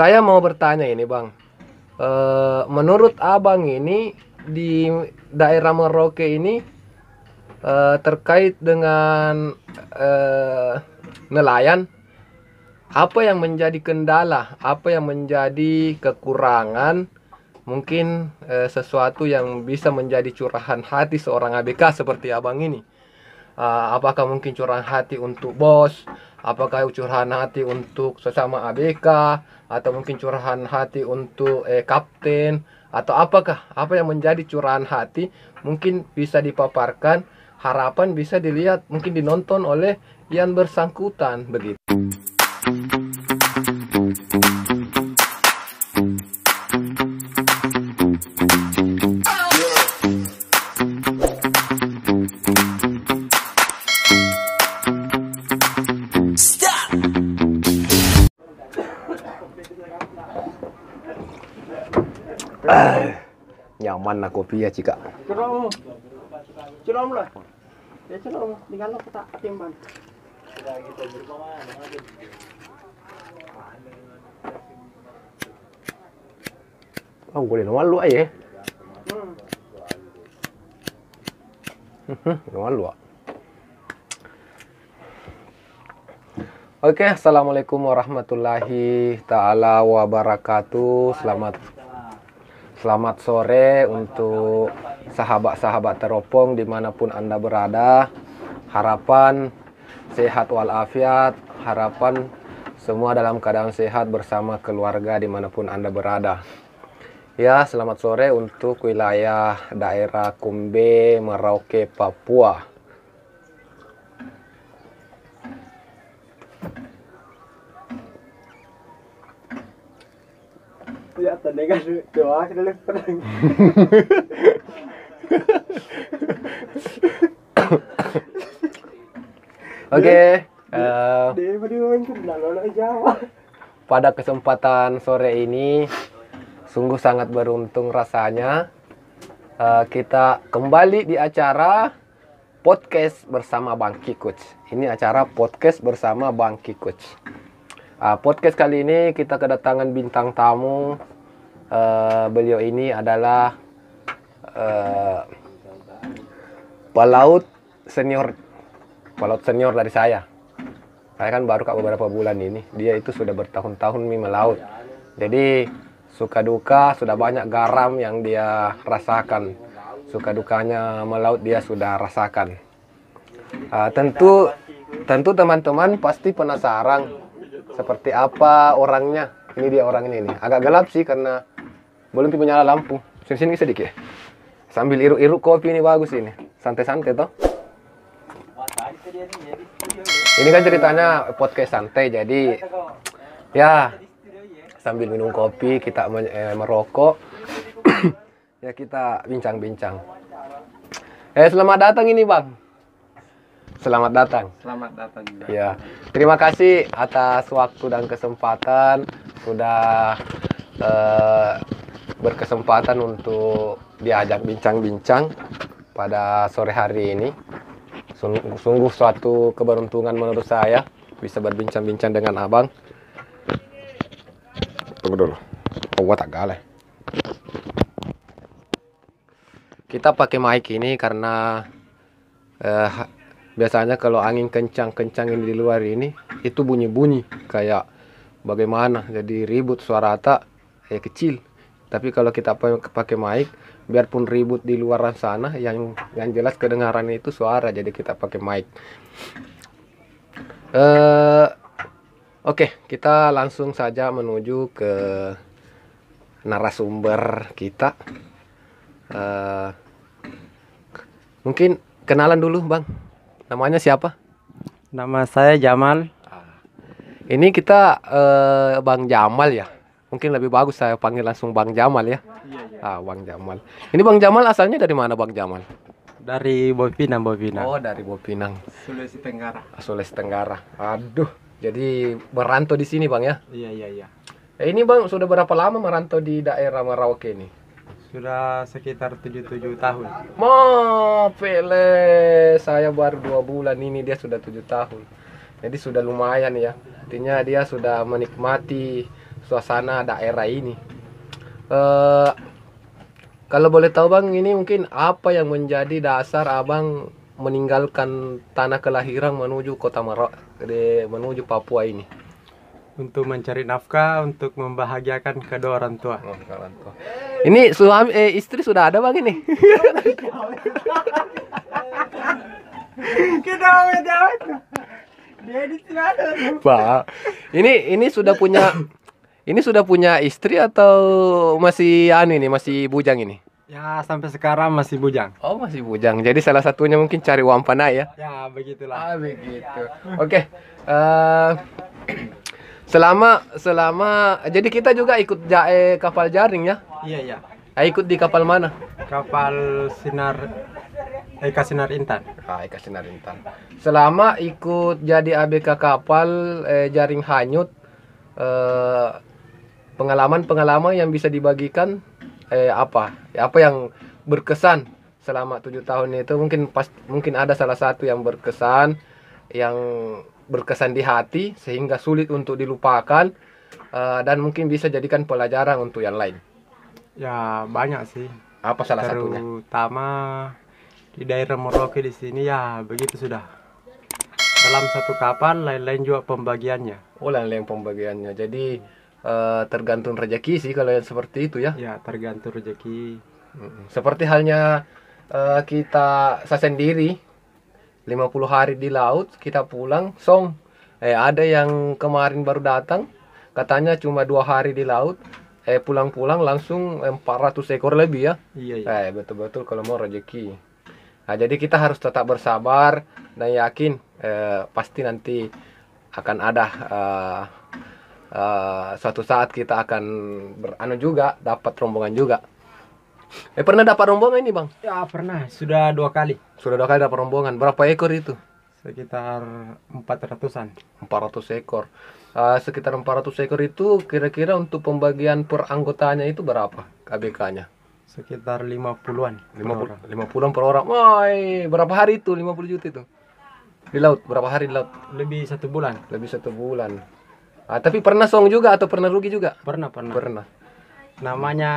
Saya mau bertanya ini Bang, menurut Abang ini di daerah Merauke ini terkait dengan nelayan, apa yang menjadi kendala, apa yang menjadi kekurangan, mungkin sesuatu yang bisa menjadi curahan hati seorang ABK seperti Abang ini. Apakah mungkin curahan hati untuk bos, apakah curahan hati untuk sesama ABK, atau mungkin curahan hati untuk kapten, atau apa yang menjadi curahan hati, mungkin bisa dipaparkan, harapan bisa dilihat, mungkin dinonton oleh yang bersangkutan begitu. Nyaman lah kopi ya Cika. Celom lah. Ya celom, tinggal lo kita timbang. Oh boleh nomor lu aja. Nomor lu. Oke, assalamualaikum warahmatullahi taala wabarakatuh. Selamat sore untuk sahabat-sahabat teropong dimanapun Anda berada. Harapan sehat walafiat, harapan semua dalam keadaan sehat bersama keluarga dimanapun Anda berada. Ya, selamat sore untuk wilayah daerah Kumbe, Merauke, Papua. Ya, tandega doa kita lihat perang. Oke, pada kesempatan sore ini sungguh sangat beruntung rasanya kita kembali di acara podcast bersama Bang Kikuch. Ini acara podcast bersama Bang Kikuch. Podcast kali ini kita kedatangan bintang tamu. Beliau ini adalah pelaut senior dari saya. Saya kan baru beberapa bulan ini. Dia itu sudah bertahun-tahun melaut. Jadi suka duka sudah banyak garam yang dia rasakan. Suka dukanya melaut dia sudah rasakan. Tentu teman-teman pasti penasaran seperti apa orangnya. Ini dia orang ini nih. Agak gelap sih karena belum nyala lampu. Sini sedikit. Sambil iruk-iruk kopi ini bagus ini. Santai-santai toh. Ini kan ceritanya podcast santai, jadi ya sambil minum kopi kita merokok. Ya kita bincang-bincang. Selamat datang ini Bang. Selamat datang. Selamat datang juga. Ya, terima kasih atas waktu dan kesempatan sudah berkesempatan untuk diajak bincang-bincang pada sore hari ini. Sungguh suatu keberuntungan menurut saya bisa berbincang-bincang dengan Abang. Tunggu dulu. Oh, gua tak galeh. Kita pakai mic ini karena biasanya kalau angin kencang-kencang ini di luar ini itu bunyi-bunyi kayak bagaimana, jadi ribut suara tak kecil. Tapi kalau kita pakai mic, biarpun ribut di luar sana, yang jelas kedengaran itu suara, jadi kita pakai mic. Oke, kita langsung saja menuju ke narasumber kita. Mungkin kenalan dulu Bang. Namanya siapa? Nama saya Jamal. Ini kita Bang Jamal ya. Mungkin lebih bagus saya panggil langsung Bang Jamal ya. Iya. Bang Jamal. Ini Bang Jamal asalnya dari mana Bang Jamal? Dari Bopinang. Oh, dari Bopinang. Sulawesi Tenggara. Sulawesi Tenggara. Aduh, jadi merantau di sini Bang ya? Iya. Ini Bang sudah berapa lama merantau di daerah Merauke ini? Sudah sekitar 77 tahun. Pele, saya baru 2 bulan ini, dia sudah 7 tahun. Jadi sudah lumayan ya. Artinya dia sudah menikmati suasana daerah ini. Kalau boleh tahu Bang, ini mungkin apa yang menjadi dasar Abang meninggalkan tanah kelahiran menuju menuju Papua ini? Untuk mencari nafkah, untuk membahagiakan kedua orang tua. Ini istri sudah ada Bang ini? Pak, ini sudah punya istri atau masih ini masih bujang ini? Ya, sampai sekarang masih bujang. Oh, masih bujang. Jadi salah satunya mungkin cari uang panai ya? Ya, begitulah. Begitu. Oke. Selama jadi kita juga ikut kapal jaring ya? Iya, iya. Ikut di kapal mana? Kapal Eka Sinar Intan. Eka Sinar Intan. Selama ikut jadi ABK kapal jaring hanyut, pengalaman-pengalaman yang bisa dibagikan apa yang berkesan selama 7 tahun itu, mungkin ada salah satu yang berkesan di hati sehingga sulit untuk dilupakan, dan mungkin bisa jadikan pelajaran untuk yang lain. Ya, banyak sih. Apa salah satunya? Terutama di daerah Merauke di sini, ya begitu sudah. Dalam satu kapal lain-lain juga pembagiannya. Oh, lain-lain pembagiannya. Jadi tergantung rezeki sih kalau yang seperti itu ya. Ya, tergantung rezeki. Seperti halnya saya sendiri 50 hari di laut, kita pulang song. Ada yang kemarin baru datang, katanya cuma 2 hari di laut, pulang-pulang langsung 400 ekor lebih ya. Iya. Betul-betul kalau mau rezeki. Nah, jadi kita harus tetap bersabar dan yakin pasti nanti akan ada suatu saat kita akan juga dapat rombongan juga. Pernah dapat rombongan ini Bang? Ya, pernah. Sudah 2 kali. Sudah 2 kali dapat rombongan. Berapa ekor itu? Sekitar 400-an. 400 ekor. Sekitar 400 ekor itu kira-kira untuk pembagian per anggotanya itu berapa KBK-nya? Sekitar 50-an. 50-an per orang. Wah, berapa hari itu? 50 juta itu? Di laut, berapa hari di laut? Lebih 1 bulan. Lebih 1 bulan. Tapi pernah song juga atau pernah rugi juga? Pernah. Namanya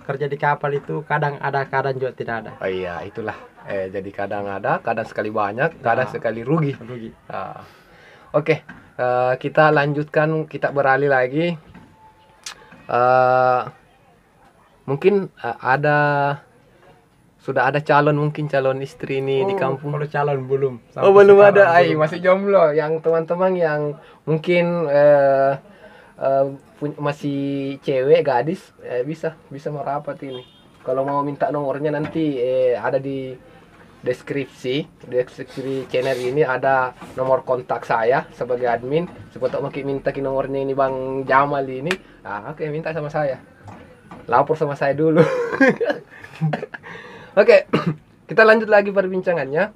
kerja di kapal itu kadang ada, kadang juga tidak ada. Oh iya, itulah. Jadi kadang ada, kadang sekali banyak, kadang sekali rugi. Oke, kita lanjutkan, kita beralih lagi. Mungkin sudah ada calon istri ini di kampung. Kalau calon belum. Belum ada. Masih jomblo. Yang teman-teman yang mungkin masih cewek, gadis, bisa merapat ini. Kalau mau minta nomornya nanti ada di deskripsi channel ini, ada nomor kontak saya sebagai admin. Sepatu mau minta nomornya ini Bang Jamal ini. Oke, minta sama saya. Lapor sama saya dulu. Oke, kita lanjut lagi perbincangannya.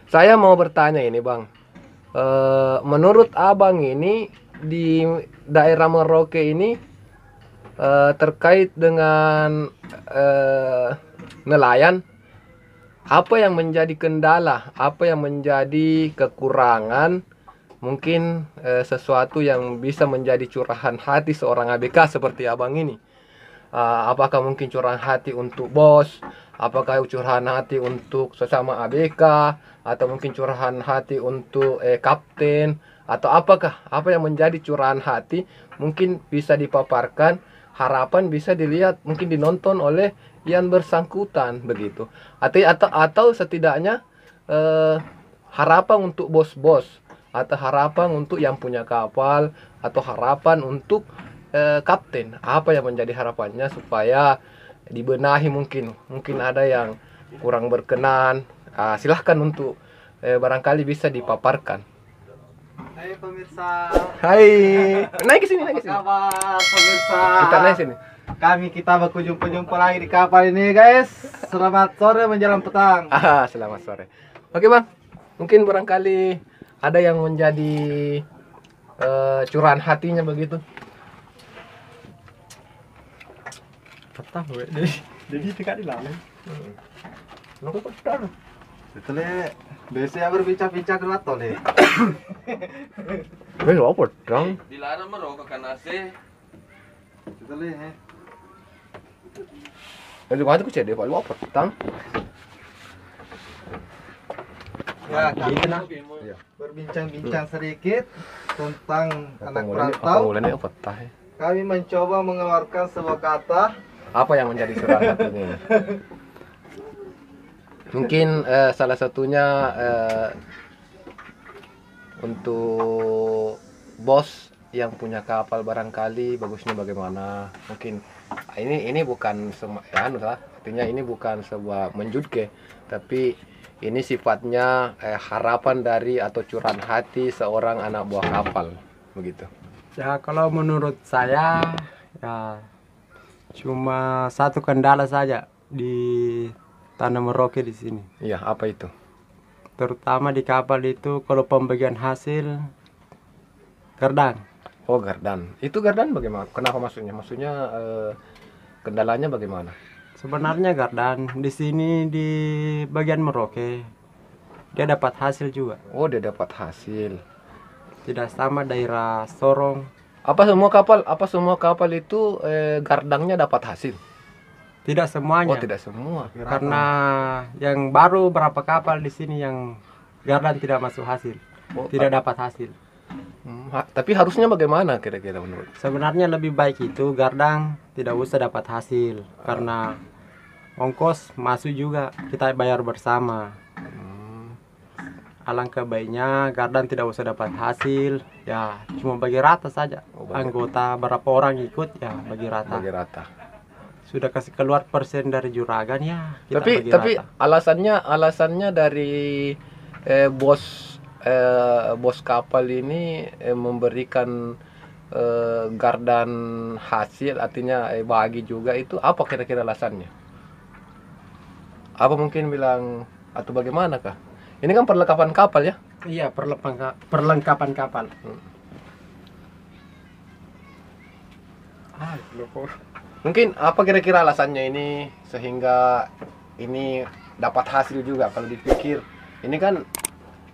Saya mau bertanya ini Bang, menurut Abang ini di daerah Merauke ini terkait dengan nelayan, apa yang menjadi kendala, apa yang menjadi kekurangan, mungkin sesuatu yang bisa menjadi curahan hati seorang ABK seperti Abang ini. Apakah mungkin curahan hati untuk bos, apakah curahan hati untuk sesama ABK, atau mungkin curahan hati untuk kapten, atau apa yang menjadi curahan hati mungkin bisa dipaparkan, harapan bisa dilihat, mungkin dinonton oleh yang bersangkutan begitu, atau setidaknya harapan untuk bos-bos, atau harapan untuk yang punya kapal, atau harapan untuk kapten. Apa yang menjadi harapannya supaya dibenahi, mungkin ada yang kurang berkenan. Silahkan untuk barangkali bisa dipaparkan. Hai pemirsa. Hai, naik ke sini. Apa kabar pemirsa? Kita naik sini. Kita berkunjung lagi di kapal ini guys. Selamat sore menjelang petang. Selamat sore. Oke Bang, mungkin barangkali ada yang menjadi curahan hatinya begitu. Petang gue. Jadi dekat di lalu. Nunggu petang. Setelah biasanya berbincang-bincang dulu atau le. Apa dong? Dilarang merokok kan AC. Setelah Yang juga aku cedek Pak, apa tang? ya Gitu nah. berbincang-bincang sedikit tentang anak Apa perantau. mulanya apa tah? Kami mencoba mengeluarkan sebuah kata. Apa yang menjadi surah hatinya? Mungkin salah satunya untuk bos yang punya kapal barangkali bagusnya bagaimana? Mungkin ini bukan ya, artinya ini bukan sebuah menjudge, tapi ini sifatnya harapan dari atau curahan hati seorang anak buah kapal begitu. Ya kalau menurut saya ya cuma satu kendala saja di Tanah Merauke di sini. Iya, apa itu? Terutama di kapal itu kalau pembagian hasil gardang. Oh, gardan. Itu gardan bagaimana? Kenapa maksudnya? Maksudnya kendalanya bagaimana? Sebenarnya gardan di sini di bagian Merauke dia dapat hasil juga. Oh, dia dapat hasil. Tidak sama daerah Sorong. Apa semua kapal itu gardangnya dapat hasil? Tidak semuanya. Oh, tidak semua. Karena yang baru berapa kapal di sini yang gardan tidak masuk hasil. Oh, Tidak dapat hasil. Tapi harusnya bagaimana kira-kira menurut? Sebenarnya lebih baik itu gardang tidak usah dapat hasil karena ongkos masuk juga kita bayar bersama. Alangkah baiknya gardang tidak usah dapat hasil, ya cuma bagi rata saja. Oh, bagi. Anggota berapa orang ikut ya bagi rata. Bagi rata. Sudah kasih keluar persen dari juragan ya kita bagi Tapi rata. alasannya dari bos kapal ini memberikan gardan hasil, artinya bagi juga, itu apa kira-kira alasannya? Apa mungkin bilang atau bagaimana kah? Ini kan perlengkapan kapal ya? Iya, perlengkapan kapal. Mungkin apa kira-kira alasannya ini sehingga ini dapat hasil juga? Kalau dipikir ini kan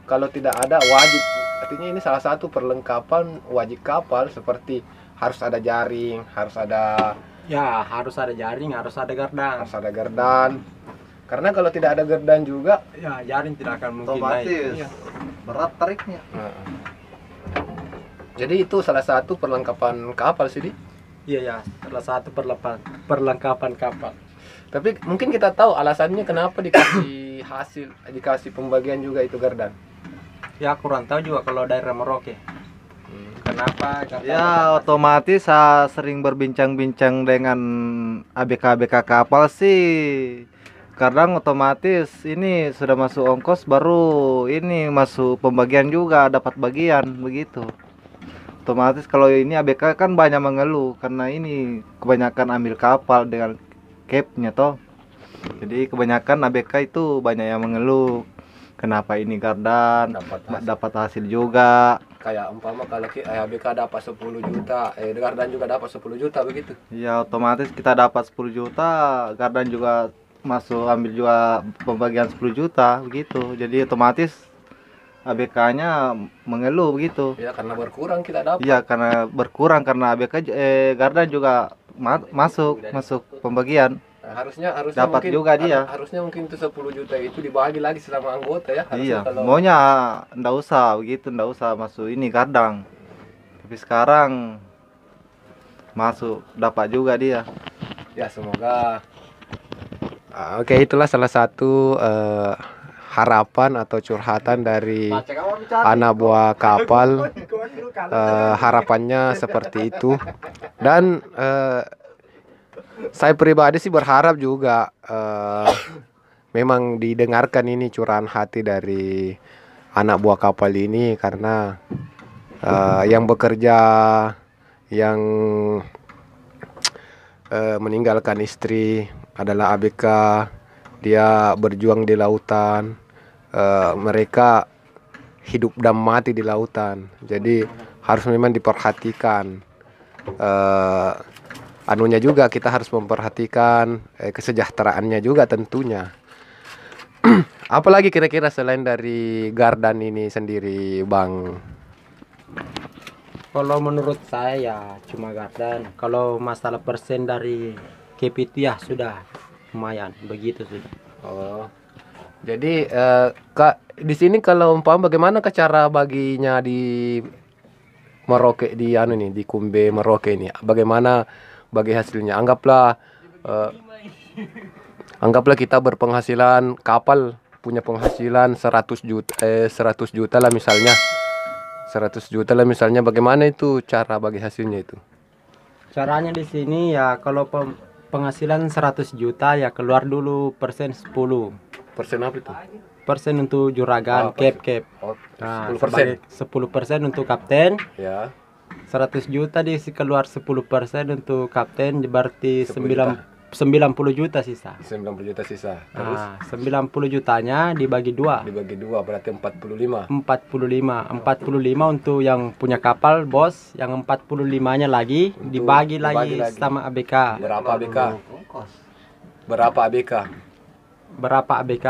kalau tidak ada wajib, artinya ini salah satu perlengkapan wajib kapal, seperti harus ada jaring, harus ada jaring, harus ada gardang. gardan. Karena kalau tidak ada gardan juga, Ya, jaring tidak akan mungkin Otomatis naik. Iya. berat tariknya. Jadi itu salah satu perlengkapan kapal sih, Di. Iya ya, salah satu perlengkapan kapal. Tapi mungkin kita tahu alasannya kenapa dikasih hasil, dikasih pembagian juga itu gardan. Ya kurang tahu juga kalau daerah Merauke. Kenapa? Ya otomatis saya sering berbincang-bincang dengan ABK-ABK kapal sih. Kadang otomatis ini sudah masuk ongkos baru ini masuk pembagian juga dapat bagian begitu. Otomatis kalau ini ABK kan banyak mengeluh karena ini kebanyakan ambil kapal dengan capnya toh. Jadi kebanyakan ABK itu banyak yang mengeluh. Kenapa ini gardan dapat hasil juga. Kayak umpama kalau ABK dapat 10 juta, gardan juga dapat 10 juta begitu. Ya otomatis kita dapat 10 juta, gardan juga masuk ambil juga pembagian 10 juta begitu. Jadi otomatis ABK-nya mengeluh begitu. Ya karena berkurang kita dapat. Iya karena berkurang karena ABK gardan juga masuk pembagian. Nah, harusnya Dapat mungkin, juga dia. Harusnya mungkin itu 10 juta itu dibagi lagi selama anggota ya. Iya, Kalau maunya ndak usah begitu, ndak usah masuk ini gardang. Tapi sekarang masuk dapat juga dia. ya semoga. Oke, itulah salah satu harapan atau curhatan dari anak buah kapal. Harapannya seperti itu. Dan saya pribadi sih berharap juga memang didengarkan ini curahan hati dari anak buah kapal ini, karena yang bekerja, yang meninggalkan istri adalah ABK, dia berjuang di lautan, mereka hidup dan mati di lautan, jadi harus memang diperhatikan. Anunya juga kita harus memperhatikan kesejahteraannya juga tentunya. Apalagi kira-kira selain dari Gardan ini sendiri, Bang? Kalau menurut saya ya cuma Gardan. Kalau masalah persen dari KPT ya sudah lumayan, begitu sudah. Oh. Jadi Kak, di sini kalau bagaimana cara baginya di Merauke di di Kumbe Merauke ini? Bagaimana bagi hasilnya? Eh, anggaplah kita berpenghasilan kapal punya penghasilan 100 juta 100 juta lah misalnya. 100 juta lah misalnya, bagaimana itu cara bagi hasilnya itu? Caranya di sini ya kalau penghasilan 100 juta ya keluar dulu persen 10. Persen apa itu? Persen untuk juragan, cap. Oh, Nah, 10%. 10% untuk kapten. Ya. 100 juta diisi keluar 10% untuk kapten berarti 10 90 juta sisa. 90 juta sisa. Terus Nah, 90 jutanya dibagi dua. dibagi 2 berarti 45. 45 untuk yang punya kapal bos, yang 45-nya lagi dibagi lagi sama ABK. Berapa ABK? Berapa ABK? Berapa ABK?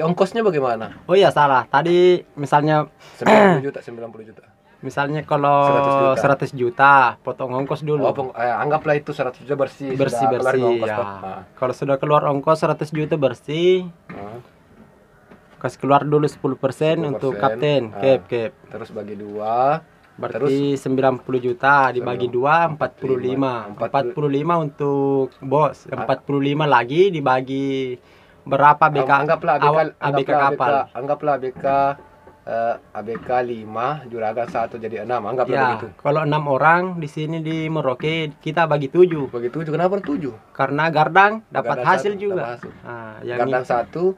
Ongkosnya bagaimana? Oh iya salah. Tadi misalnya 90 juta, 90 juta. Misalnya kalau 100 juta, potong ongkos dulu. Anggaplah itu 100 juta bersih. Bersih sudah keluar ongkos, ya. toh. Nah. Kalau sudah keluar ongkos 100 juta bersih, kasih keluar dulu 10% untuk 10%, kapten, cap. Terus bagi 2, Berarti 90 juta dibagi 2 45. 45 untuk bos, 45 lagi dibagi berapa BK? ABK kapal. Anggaplah ABK 5, juragan 1 jadi 6. Anggaplah Ya, begitu. kalau 6 orang di sini di Merauke kita bagi 7. Bagi 7, kenapa 7? Karena Gardang dapat Gardang hasil satu, juga. dapat hasil. Nah, yang Gardang 1,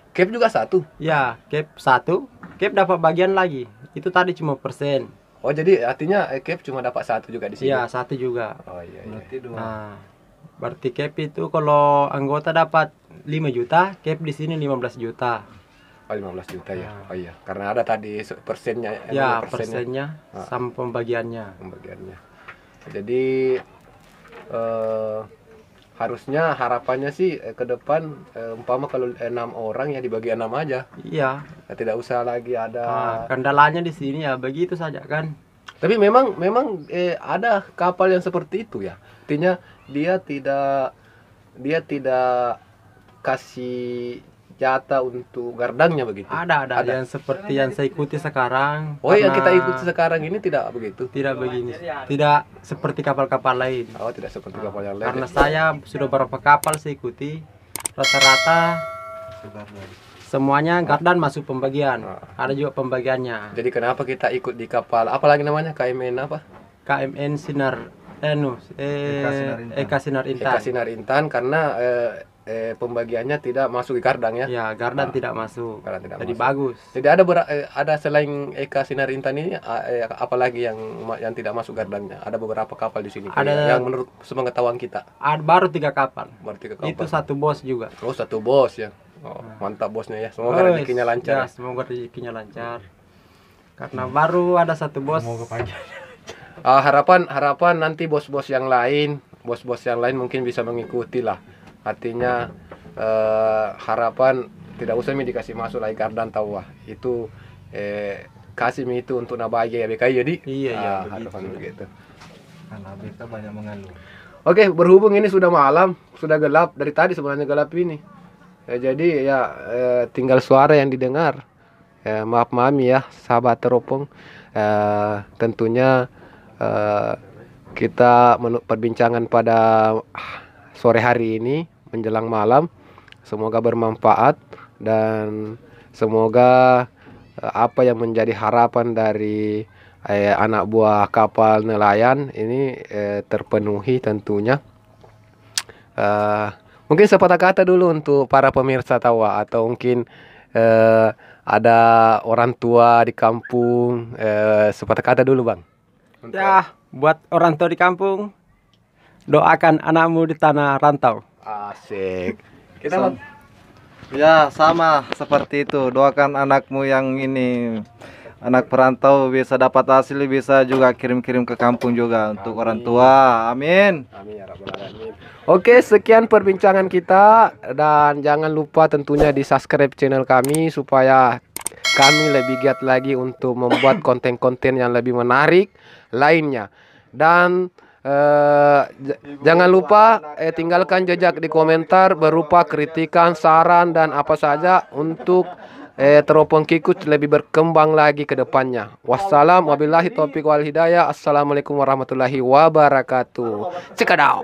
cap juga 1. ya, cap 1, cap dapat bagian lagi. Itu tadi cuma persen. Oh, jadi artinya cap cuma dapat 1 juga di sini. Iya, 1 juga. Oh iya. Berarti 2. Nah, berarti cap itu kalau anggota dapat 5 juta, cap di sini 15 juta. Oh, 15 juta ya. Nah. Oh iya, karena ada tadi persennya. Ya, persennya. persennya sama pembagiannya. Pembagiannya. Jadi harusnya harapannya sih ke depan umpama kalau 6 orang ya dibagi 6 aja. Iya. Ya, tidak usah lagi ada. Nah, kendalanya di sini ya begitu saja kan. Tapi memang ada kapal yang seperti itu ya. Artinya dia tidak kasih jatah untuk gardangnya begitu. Ada yang seperti yang saya ikuti sekarang. Oh yang kita karena ikuti sekarang ini tidak begitu. tidak begini. Tidak seperti kapal-kapal lain. Oh, tidak seperti kapal yang lain. Karena saya sudah beberapa kapal saya ikuti, rata-rata semuanya gardan masuk pembagian. Ada juga pembagiannya. Jadi kenapa kita ikut di kapal? Apalagi namanya KMN apa? KMN Sinar Eka Sinar Intan. Eka Sinar Intan karena pembagiannya tidak masuk di gardang ya. Ya, gardan tidak masuk. Gardan tidak Jadi masuk. bagus. Jadi ada selain Eka Sinar Intan ini apalagi yang tidak masuk gardangnya? Ada beberapa kapal di sini. Ada yang menurut sepengetahuan kita. Baru 3 kapal. Berarti ke kapal. Itu 1 bos juga. Oh, 1 bos ya. Oh, mantap bosnya ya. Semoga rezekinya lancar. Ya, semoga rezekinya lancar. Karena baru ada 1 bos. Harapan nanti bos-bos yang lain mungkin bisa mengikuti lah. Artinya harapan tidak usah dikasih masuk lagi gardan tahu wah. Itu kasih itu untuk nabagi ya BKI jadi. Iya, harapan begitu. Karena ABK banyak mengeluh. Oke, berhubung ini sudah malam, sudah gelap dari tadi sebenarnya gelap ini. Jadi ya tinggal suara yang didengar. Maaf ya, sahabat teropong. Tentunya kita perbincangan pada sore hari ini menjelang malam semoga bermanfaat dan semoga apa yang menjadi harapan dari anak buah kapal nelayan ini terpenuhi tentunya. Mungkin sepatah kata dulu untuk para pemirsa tawa atau mungkin ada orang tua di kampung, sepatah kata dulu Bang. Ya, buat orang tua di kampung, doakan anakmu di tanah rantau. Asik. Kita Bang. Ya sama seperti itu. Doakan anakmu yang ini anak perantau bisa dapat hasil, bisa juga kirim-kirim ke kampung juga untuk orang tua. Amin. Amin ya rabbal alamin. Oke, sekian perbincangan kita dan jangan lupa tentunya di subscribe channel kami supaya kami lebih giat lagi untuk membuat konten-konten yang lebih menarik lainnya. Dan jangan lupa tinggalkan jejak di komentar berupa kritikan, saran dan apa saja untuk Teropong Kikut lebih berkembang lagi ke depannya. Wassalam wabillahi taufiq wal hidayah. Assalamualaikum warahmatullahi wabarakatuh. Cikadau.